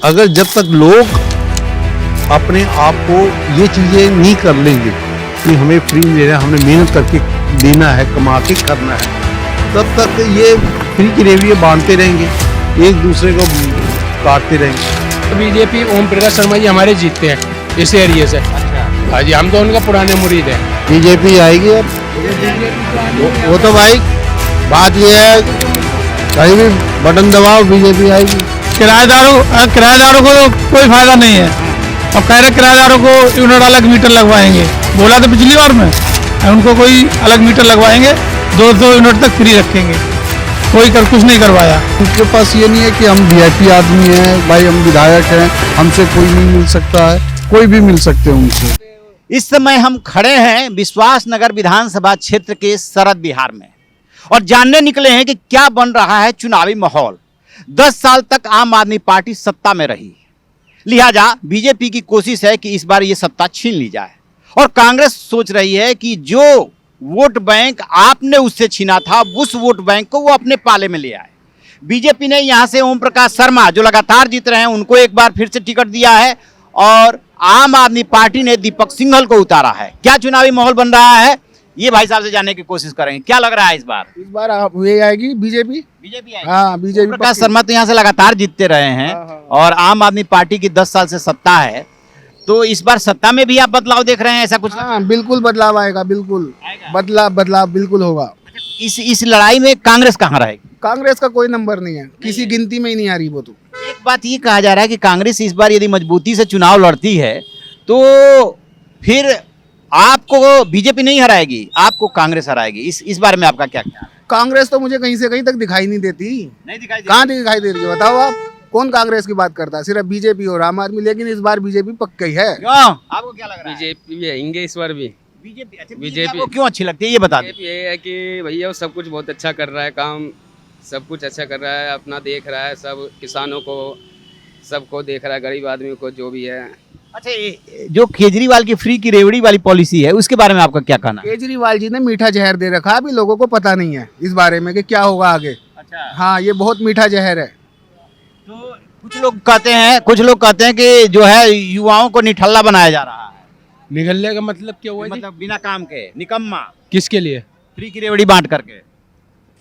अगर जब तक लोग अपने आप को ये चीज़ें नहीं कर लेंगे कि हमें फ्री नहीं देना, हमने मेहनत करके देना है, कमा के करना है, तब तक ये फ्री की रेवड़ियाँ बांधते रहेंगे, एक दूसरे को काटते रहेंगे। बीजेपी ओम प्रकाश शर्मा जी हमारे जीतते हैं इस एरिया से। हाँ जी, हम तो उनका पुराने मुरीद हैं। बीजेपी आएगी अब, वो तो भाई बात ये है, कहीं भी बटन दबाओ बीजेपी आएगी। किराएदारों को तो कोई फायदा नहीं है। अब कह रहे किराएदारों को यूनिट अलग मीटर लगवाएंगे, बोला तो पिछली बार में उनको कोई अलग मीटर लगवाएंगे, 200 यूनिट तक फ्री रखेंगे, कोई कुछ नहीं करवाया। उनके पास ये नहीं है कि हम वीआईपी आदमी हैं, भाई हम विधायक हैं, हमसे कोई नहीं मिल सकता है, कोई भी मिल सकते हैं उनसे। इस समय हम खड़े हैं विश्वास नगर विधानसभा क्षेत्र के सरद बिहार में और जानने निकले हैं कि क्या बन रहा है चुनावी माहौल। 10 साल तक आम आदमी पार्टी सत्ता में रही, लिहाजा बीजेपी की कोशिश है कि इस बार ये सत्ता छीन ली जाए और कांग्रेस सोच रही है कि जो वोट बैंक आपने उससे छीना था, उस वोट बैंक को वो अपने पाले में ले आए। बीजेपी ने यहां से ओम प्रकाश शर्मा जो लगातार जीत रहे हैं उनको एक बार फिर से टिकट दिया है और आम आदमी पार्टी ने दीपक सिंघल को उतारा है। क्या चुनावी माहौल बन रहा है ये भाई साहब से जानने की कोशिश करेंगे। क्या लग रहा है इस बार ये आएगी बीजेपी। आएगी। हाँ, बीजेपी। प्रकाश शर्मा तो यहाँ से लगातार जीतते रहे हैं और आम आदमी पार्टी की 10 साल से सत्ता है, तो इस बार सत्ता में भी आप बदलाव देख रहे हैं ऐसा कुछ? हाँ, बिल्कुल बदलाव आएगा, बिल्कुल बदलाव बिल्कुल होगा। इस लड़ाई में कांग्रेस कहाँ रहेगी? कांग्रेस का कोई नंबर नहीं है, किसी गिनती में ही नहीं आ रही वो तो। एक बात ये कहा जा रहा है कि कांग्रेस इस बार यदि मजबूती से चुनाव लड़ती है तो फिर आपको बीजेपी नहीं हराएगी, आपको कांग्रेस हराएगी। इस बारे में आपका क्या ख्याल है? कांग्रेस तो मुझे कहीं से कहीं तक दिखाई नहीं देती। नहीं दिखाई कहाँ दिखाई दे रही है बताओ आप? कौन कांग्रेस की बात करता है? सिर्फ बीजेपी और आम आदमी। लेकिन इस बार बीजेपी पक्की है। क्यों? आपको क्या लग रहा है? बीजेपी भी आएंगे इस बार भी। बीजेपी बीजेपी आपको क्यों अच्छी लगती है ये बता दें। ये है कि भैया वो सब कुछ बहुत अच्छा कर रहा है, काम सब कुछ अच्छा कर रहा है, अपना देख रहा है, सब किसानों को सबको देख रहा है, गरीब आदमी को जो भी है। अच्छा, जो केजरीवाल की फ्री की रेवड़ी वाली पॉलिसी है उसके बारे में आपका क्या कहना है? केजरीवाल जी ने मीठा जहर दे रखा है, अभी लोगों को पता नहीं है इस बारे में कि क्या होगा आगे। अच्छा, हाँ, ये बहुत मीठा जहर है। तो कुछ लोग कहते हैं कि जो है युवाओं को निठल्ला बनाया जा रहा है। निगलने का मतलब क्या हुआ जी? मतलब बिना काम के निकम्मा, किसके लिए? फ्री की रेवड़ी बांट करके।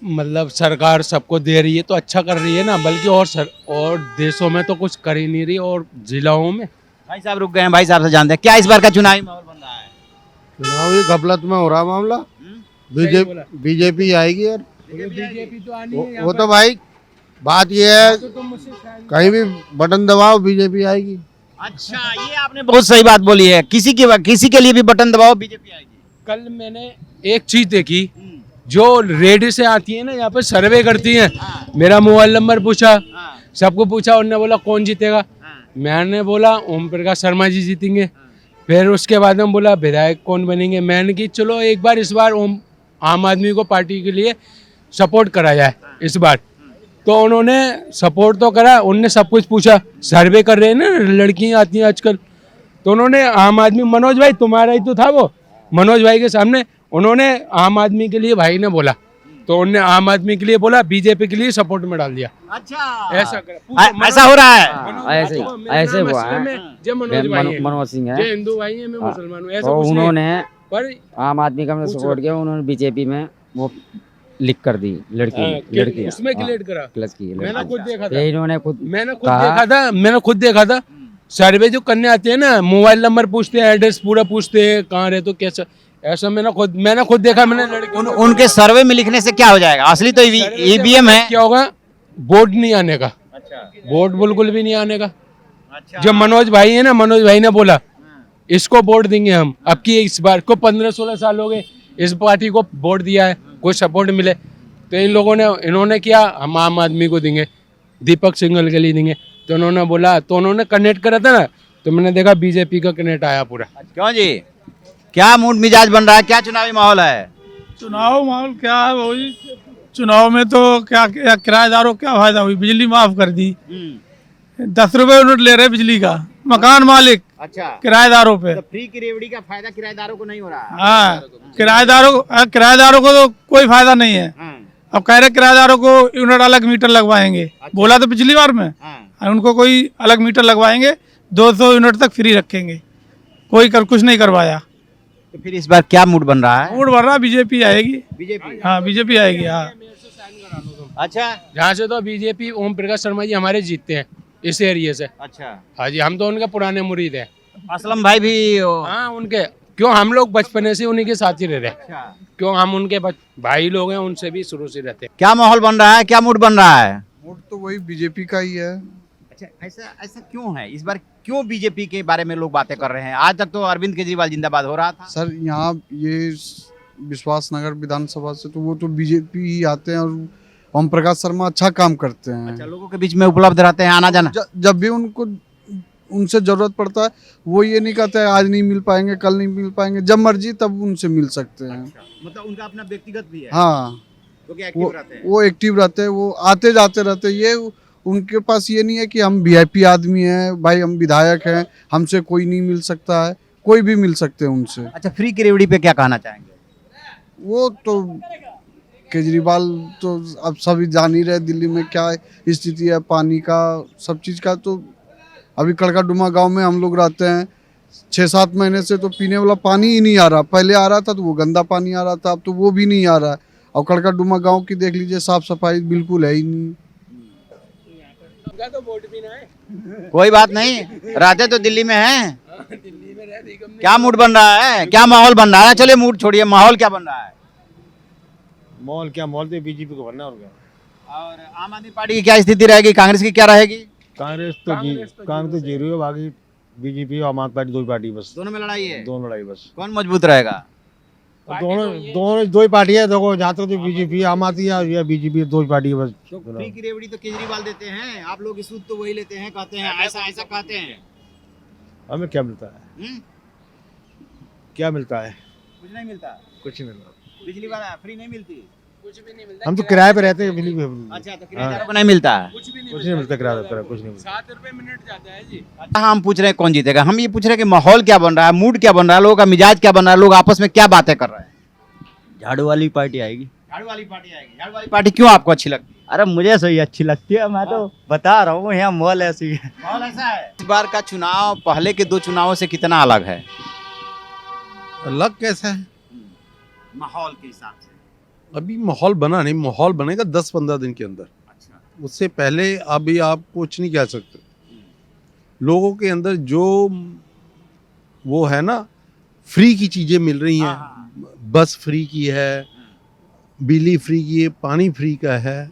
मतलब सरकार सबको दे रही है तो अच्छा कर रही है ना, बल्कि और देशों में तो कुछ कर ही नहीं रही और जिलाओं में। भाई साहब रुक गए हैं, भाई साहब से जानते हैं क्या इस बार का चुनावी माहौल बन रहा है? चुनावी घपलत में हो रहा मामला, बीजेपी आएगी यार। बीजेपी तो आनी है। वो तो भाई बात ये है, कहीं भी बटन दबाओ बीजेपी आएगी। अच्छा, ये आपने बहुत सही बात बोली है। किसी के लिए भी बटन दबाओ बीजेपी आएगी। कल मैंने एक चीज देखी, जो रेडियो से आती है ना, यहाँ पे सर्वे करती हैं। मेरा मोबाइल नंबर पूछा, सबको पूछा, उन्होंने बोला कौन जीतेगा। मैंने बोला ओम प्रकाश शर्मा जी जीतेंगे। फिर उसके बाद में बोला विधायक कौन बनेंगे। मैंने कि चलो एक बार इस बार आम आदमी को पार्टी के लिए सपोर्ट करा जाए इस बार। तो उन्होंने सपोर्ट तो करा, उनने सब कुछ पूछा, सर्वे कर रहे हैं ना, लड़कियां आती हैं आजकल। तो उन्होंने आम आदमी, मनोज भाई तुम्हारा ही तो था वो, मनोज भाई के सामने उन्होंने आम आदमी के लिए भाई ने बोला, तो उन्होंने आम आदमी के लिए बोला, बीजेपी के लिए सपोर्ट में डाल दिया। अच्छा, ऐसा हो रहा है। ऐसे हुआ है। जो मनोज सिंह है, हिंदू भाई है, मैं मुसलमान हूँ, ऐसा तो कुछ नहीं। उन्होंने पर आम आदमी का सपोर्ट किया, उन्होंने बीजेपी में वो लिख कर दी लड़की उसमें क्लियर करा। प्लस की मैंने खुद देखा था, ये इन्होंने मैंने खुद देखा था। सर्वे जो करने आते हैं ना, मोबाइल नंबर पूछते हैं, एड्रेस पूरा पूछते हैं, कहाँ रहे तो कैसा, ऐसा मैंने खुद देखा। मैंने लड़की उनके सर्वे में लिखने से क्या हो जाएगा? असली तो ईवीएम है। क्या होगा? वोट नहीं आने का। अच्छा, वोट बिल्कुल भी नहीं आने का। अच्छा, जब मनोज भाई है ना, मनोज भाई ने बोला इसको वोट देंगे हम, अब की इस बार को 15-16 साल हो गए इस पार्टी को वोट दिया है, कोई सपोर्ट मिले तो इन लोगों ने, इन्होंने किया हम आम आदमी को देंगे, दीपक सिंघल के लिए देंगे। तो उन्होंने बोला, तो उन्होंने कनेक्ट करा था ना, तो मैंने देखा बीजेपी का कनेक्ट आया पूरा। क्यों जी, क्या मूड मिजाज बन रहा है? क्या चुनावी माहौल है? चुनाव माहौल क्या है? वही चुनाव में तो क्या किराएदारों क्या फायदा हुई? बिजली माफ कर दी, 10 रुपए यूनिट ले रहे बिजली का मकान मालिक। अच्छा, किराएदारों पे तो फ्री की रेवड़ी का फायदा किराएदारों को नहीं हो रहा है। हाँ, किराएदारों को तो कोई फायदा नहीं है। अब कह रहे किराएदारों को यूनिट अलग मीटर लगवाएंगे, बोला तो पिछली बार में उनको कोई अलग मीटर लगवाएंगे, 200 यूनिट तक फ्री रखेंगे। कुछ नहीं करवाया। तो फिर इस बार क्या मूड बन रहा है? मूड बढ़ रहा, बीजेपी आएगी। बीजेपी। हाँ, बीजेपी आएगी। हाँ, अच्छा यहाँ से तो बीजेपी ओम प्रकाश शर्मा जी हमारे जीतते हैं इस एरिया से। अच्छा। हाँ जी, हम तो उनके पुराने मुरीद हैं। असलम भाई भी हाँ, उनके क्यों हम लोग बचपन से उन्हीं के साथ ही रह रहे हैं। अच्छा। क्यों हम उनके भाई लोग हैं, उनसे भी शुरू से रहते हैं। क्या माहौल बन रहा है, क्या मूड बन रहा है? वोट तो वही बीजेपी का ही है। अच्छा, ऐसा ऐसा क्यों है इस बार? क्यों बीजेपी के बारे में लोग बातें कर रहे हैं? आज तक तो अरविंद केजरीवाल जिंदाबाद हो रहा था। सर यहाँ ये विश्वास नगर विधानसभा से तो वो तो बीजेपी ही आते हैं और ओम प्रकाश शर्मा अच्छा काम करते हैं। अच्छा, लोगों के बीच में उपलब्ध रहते हैं, आना जाना। जब भी उनको उनसे जरूरत पड़ता है वो ये नहीं कहते हैं आज नहीं मिल पाएंगे, कल नहीं मिल पाएंगे, जब मर्जी तब उनसे मिल सकते हैं। मतलब उनका अपना व्यक्तिगत भी है। हाँ, क्योंकि एक्टिव रहते हैं। वो एक्टिव रहते हैं, वो आते जाते रहते हैं। ये उनके पास ये नहीं है कि हम वीआईपी आदमी हैं, भाई हम विधायक हैं, हमसे कोई नहीं मिल सकता है, कोई भी मिल सकते हैं उनसे। अच्छा, फ्री की रेवड़ी पे क्या कहना चाहेंगे? वो तो केजरीवाल तो अब सभी जान ही रहे दिल्ली में क्या स्थिति है, पानी का सब चीज़ का। तो अभी कड़का डुमा गांव में हम लोग रहते हैं, 6-7 महीने से तो पीने वाला पानी ही नहीं आ रहा। पहले आ रहा था तो वो गंदा पानी आ रहा था, अब तो वो भी नहीं आ रहा है। और कड़का डुमा गांव की देख लीजिए, साफ सफाई बिल्कुल है ही नहीं। तो वोट भी ना है। कोई बात नहीं, रहते तो दिल्ली में हैं। क्या मूड बन रहा है, क्या माहौल बन रहा है? चलिए मूड छोड़िए, माहौल क्या बन रहा है? माहौल तो बीजेपी को बनना और क्या। और आम आदमी पार्टी की क्या स्थिति रहेगी, कांग्रेस की क्या रहेगी? कांग्रेस तो जीरो है, बाकी बीजेपी और आम आदमी पार्टी दो ही पार्टी बस। दोनों में लड़ाई है। दोनों लड़ाई बस। कौन मजबूत रहेगा? दोनों दो ही पार्टी है। देखो जहाँ तक तो बीजेपी आम आदमी या बीजेपी दो ही पार्टी है बस। फ्री की रेवड़ी तो केजरीवाल देते हैं, आप लोग सूद तो वही लेते हैं, कहते हैं ऐसा ऐसा कहते हैं। हमें क्या मिलता है? क्या मिलता है? कुछ नहीं मिलता। कुछ नहीं मिलता। बिजली वाला फ्री नहीं मिलती। कुछ भी नहीं मिलता। हम तो किराए पे रहते हैं। अच्छा, तो किराएदारों को नहीं मिलता है। कुछ भी कुछ नहीं मिलता किराया पे, कुछ नहीं मिलता। 7 रुपए मिनट जाता है जी। हाँ, हम पूछ रहे हैं कौन जीतेगा, हम ये पूछ रहे हैं कि माहौल क्या बन रहा है, मूड क्या बन रहा है, लोगों का मिजाज क्या बन रहा है, लोग आपस में क्या बातें कर रहे हैं। झाड़ू वाली पार्टी आएगी। झाड़ू वाली पार्टी आएगी। झाड़ू वाली पार्टी क्यों आपको अच्छी लगती है? अरे मुझे सही अच्छी लगती है, मैं तो बता रहा हूँ, यहाँ मॉल ऐसी है। माहौल ऐसा है। इस बार का चुनाव पहले के 2 चुनावों से कितना अलग है? अलग कैसा है? माहौल के हिसाब से। अभी माहौल बना नहीं, माहौल बनेगा 10-15 दिन के अंदर। अच्छा। उससे पहले अभी आप कुछ नहीं कह सकते। लोगों के अंदर जो वो है ना, फ्री की चीज़ें मिल रही हैं, बस फ्री की है, बिजली फ्री की है, पानी फ्री का है,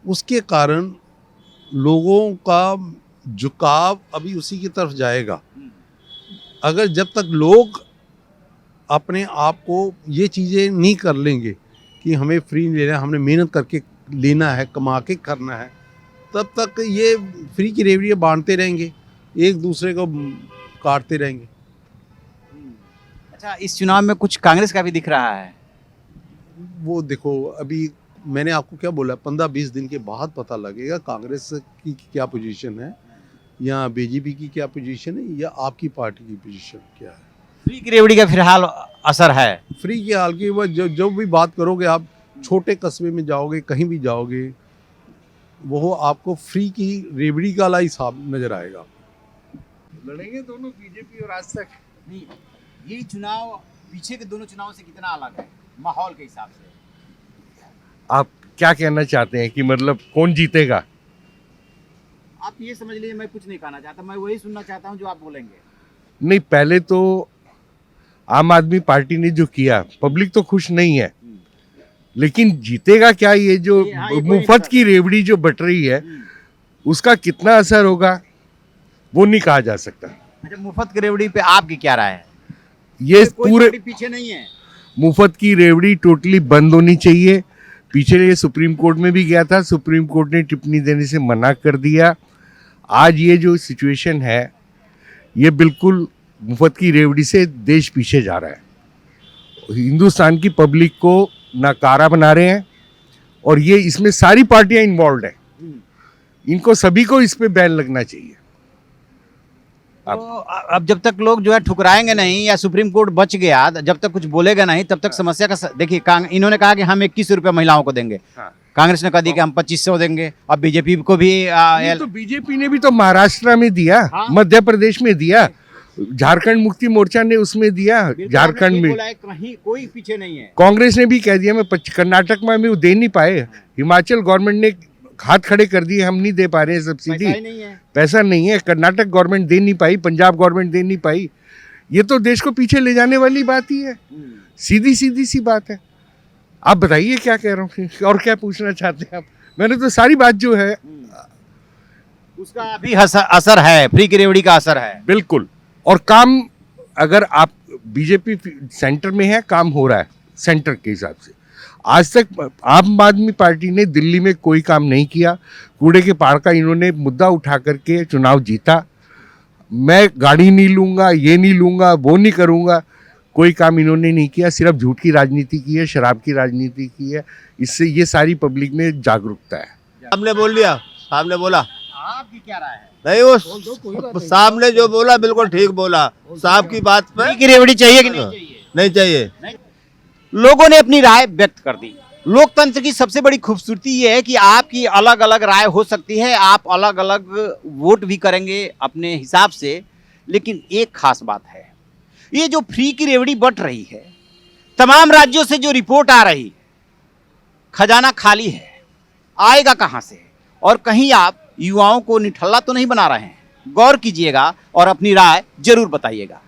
उसके कारण लोगों का झुकाव अभी उसी की तरफ जाएगा। अगर जब तक लोग अपने आप को ये चीज़ें नहीं कर लेंगे कि हमें फ्री लेना है, हमने मेहनत करके लेना है, कमा के करना है, तब तक ये फ्री की रेवड़ियाँ बांटते रहेंगे, एक दूसरे को काटते रहेंगे। अच्छा, इस चुनाव में कुछ कांग्रेस का भी दिख रहा है। वो देखो, अभी मैंने आपको क्या बोला, 15-20 दिन के बाद पता लगेगा कांग्रेस की क्या पोजीशन है, या बीजेपी की क्या पोजीशन है, या आपकी पार्टी की पोजीशन क्या है। फ्री की रेवड़ी का फिलहाल असर है। फ्री की हाल की वो जो भी बात करोगे आप, छोटे कस्बे में जाओगे, कहीं भी जाओगे, वो आपको फ्री की रेवड़ी का ला हिसाब नजर आएगा। लड़ेंगे दोनों, बीजेपी और आज तक। नहीं, ये चुनाव पीछे के दोनों चुनावों से कितना अलग है माहौल के हिसाब से? आप क्या कहना चाहते हैं कि मतलब कौन जीतेगा? आप ये समझ लीजिए, मैं कुछ नहीं कहना चाहता, मैं वही सुनना चाहता हूँ जो आप बोलेंगे। नहीं, पहले तो आम आदमी पार्टी ने जो किया, पब्लिक तो खुश नहीं है, लेकिन जीतेगा क्या? ये जो मुफ्त की रेवड़ी जो बट रही है, उसका कितना असर होगा वो नहीं कहा जा सकता। अच्छा, मुफ्त की रेवड़ी पे आपकी क्या राय है? ये पूरे पीछे नहीं है। मुफ्त की रेवड़ी टोटली बंद होनी चाहिए। पीछे ये सुप्रीम कोर्ट में भी गया था, सुप्रीम कोर्ट ने टिप्पणी देने से मना कर दिया। आज ये जो सिचुएशन है, ये बिल्कुल मुफ्त की रेवड़ी से देश पीछे जा रहा है। हिंदुस्तान की पब्लिक को नाकारा बना रहे हैं, और ये इसमें सारी पार्टियां इन्वॉल्व हैं। इनको सभी को इस पे बैन लगना चाहिए। तो अब जब तक लोग जो है ठुकराएंगे नहीं, या सुप्रीम कोर्ट बच गया, जब तक कुछ बोलेगा नहीं, तब तक समस्या का देखिए, इन्होंने कहा कि हम 21 रुपये महिलाओं को देंगे। कांग्रेस ने कह दिया कि हम 2500 देंगे, अब बीजेपी को भी ये तो बीजेपी ने भी तो महाराष्ट्र में दिया, हाँ। मध्य प्रदेश में दिया, झारखंड मुक्ति मोर्चा ने उसमें दिया, झारखंड में कहीं कोई पीछे नहीं है। कांग्रेस ने भी कह दिया। मैं कर्नाटक में वो दे नहीं पाए, हिमाचल गवर्नमेंट ने हाथ खड़े कर दिए, हम नहीं दे पा रहे हैं सब्सिडी, पैसा नहीं है। कर्नाटक गवर्नमेंट दे नहीं पाई, पंजाब गवर्नमेंट दे नहीं पाई। ये तो देश को पीछे ले जाने वाली बात ही है, सीधी सीधी सी बात है। आप बताइए क्या कह रहा हूँ और क्या पूछना चाहते हैं आप? मैंने तो सारी बात जो है उसका भी असर है, फ्री की रेवड़ी का असर है बिल्कुल। और काम अगर आप बीजेपी सेंटर में है, काम हो रहा है सेंटर के हिसाब से। आज तक आम आदमी पार्टी ने दिल्ली में कोई काम नहीं किया। कूड़े के पहाड़ का इन्होंने मुद्दा उठा करके चुनाव जीता। मैं गाड़ी नहीं लूँगा, ये नहीं लूँगा, वो नहीं करूँगा, कोई काम इन्होंने नहीं किया। सिर्फ झूठ की राजनीति की है, शराब की राजनीति की है। इससे ये सारी पब्लिक में जागरूकता है। आपने बोल लिया, साहब ने बोला। आपकी क्या राय है? नहीं, वो साहब ने जो बोला बिल्कुल ठीक बोला। साहब की बात पे फ्री की रेवड़ी चाहिए कि नहीं चाहिए? नहीं चाहिए। लोगों ने अपनी राय व्यक्त कर दी। लोकतंत्र की सबसे बड़ी खूबसूरती ये है कि आपकी अलग अलग राय हो सकती है, आप अलग अलग वोट भी करेंगे अपने हिसाब से। लेकिन एक खास बात है, ये जो फ्री की रेवड़ी बंट रही है, तमाम राज्यों से जो रिपोर्ट आ रही है, खजाना खाली है, आएगा कहां से? और कहीं आप युवाओं को निठल्ला तो नहीं बना रहे हैं? गौर कीजिएगा और अपनी राय जरूर बताइएगा।